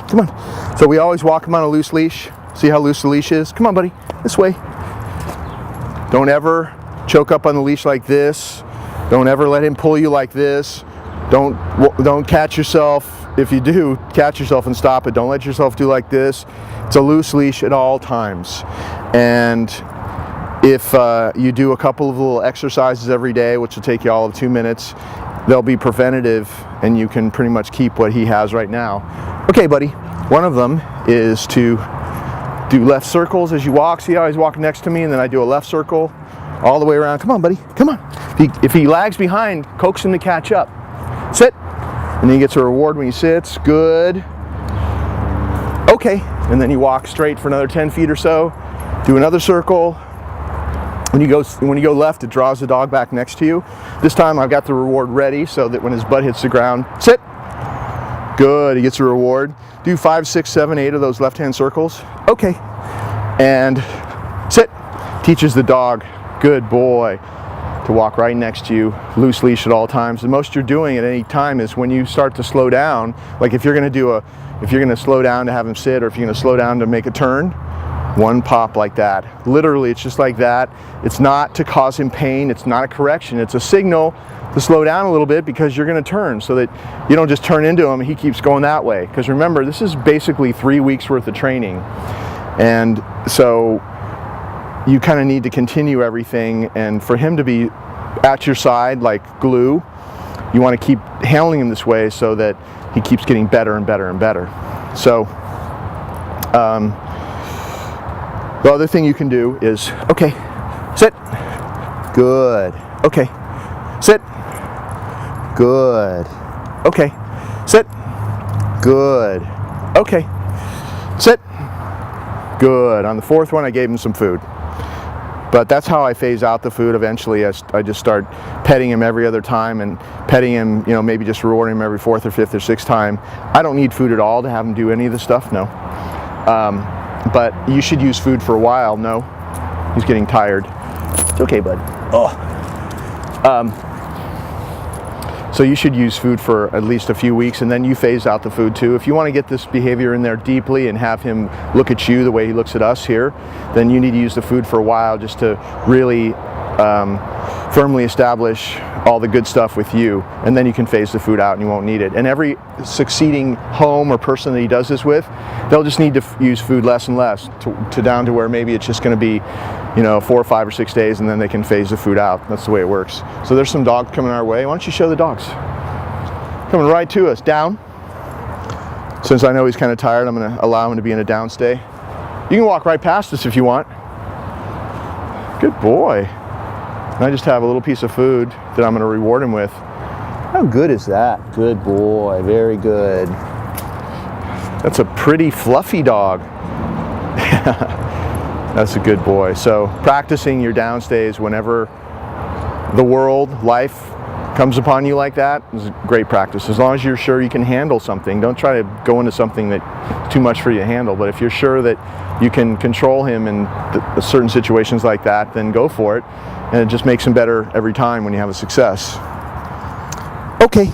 Come on. So we always walk him on a loose leash. See how loose the leash is? Come on, buddy. This way. Don't ever choke up on the leash like this. Don't ever let him pull you like this. Don't catch yourself. If you do, catch yourself and stop it. Don't let yourself do like this. It's a loose leash at all times. And if you do a couple of little exercises every day, which will take you all of 2 minutes, they'll be preventative and you can pretty much keep what he has right now. Okay, buddy. One of them is to do left circles as you walk. See how he's walking next to me, and then I do a left circle all the way around. Come on, buddy. Come on. If he lags behind, coax him to catch up. Sit. And then he gets a reward when he sits. Good. Okay. And then you walk straight for another 10 feet or so. Do another circle. When you go left, it draws the dog back next to you. This time I've got the reward ready so that when his butt hits the ground, sit. Good. He gets a reward. Do 5, 6, 7, 8 of those left-hand circles. Okay. And sit. Teaches the dog, good boy, to walk right next to you, loose leash at all times. The most you're doing at any time is when you start to slow down. Like if you're going to slow down to have him sit, or if you're going to slow down to make a turn, one pop like that. Literally, it's just like that. It's not to cause him pain. It's not a correction. It's a signal to slow down a little bit because you're going to turn, so that you don't just turn into him and he keeps going that way. Because remember, this is basically 3 weeks worth of training. And so you kind of need to continue everything, and for him to be at your side like glue, you want to keep handling him this way so that he keeps getting better and better and better. So the other thing you can do is, okay, sit, good, okay, sit, good, okay, sit, good, okay, sit, good. On the fourth one, I gave him some food. But that's how I phase out the food. Eventually, I just start petting him every other time, and petting him, maybe just rewarding him every 4th or 5th or 6th time. I don't need food at all to have him do any of the stuff, no. But you should use food for a while. No, he's getting tired. It's okay, bud. Oh. So you should use food for at least a few weeks, and then you phase out the food too. If you want to get this behavior in there deeply and have him look at you the way he looks at us here, then you need to use the food for a while just to really firmly establish all the good stuff with you, and then you can phase the food out and you won't need it. And every succeeding home or person that he does this with, they'll just need to use food less and less to down to where maybe it's just going to be 4 or 5 or 6 days, and then they can phase the food out. That's the way it works. So there's some dogs coming our way. Why don't you show the dogs? Coming right to us. Down. Since I know he's kind of tired, I'm going to allow him to be in a down stay. You can walk right past us if you want. Good boy. And I just have a little piece of food that I'm going to reward him with. How good is that? Good boy. Very good. That's a pretty fluffy dog. That's a good boy. So practicing your downstays whenever the world, life comes upon you like that is great practice. As long as you're sure you can handle something. Don't try to go into something that's too much for you to handle. But if you're sure that you can control him in certain situations like that, then go for it. And it just makes him better every time when you have a success. Okay.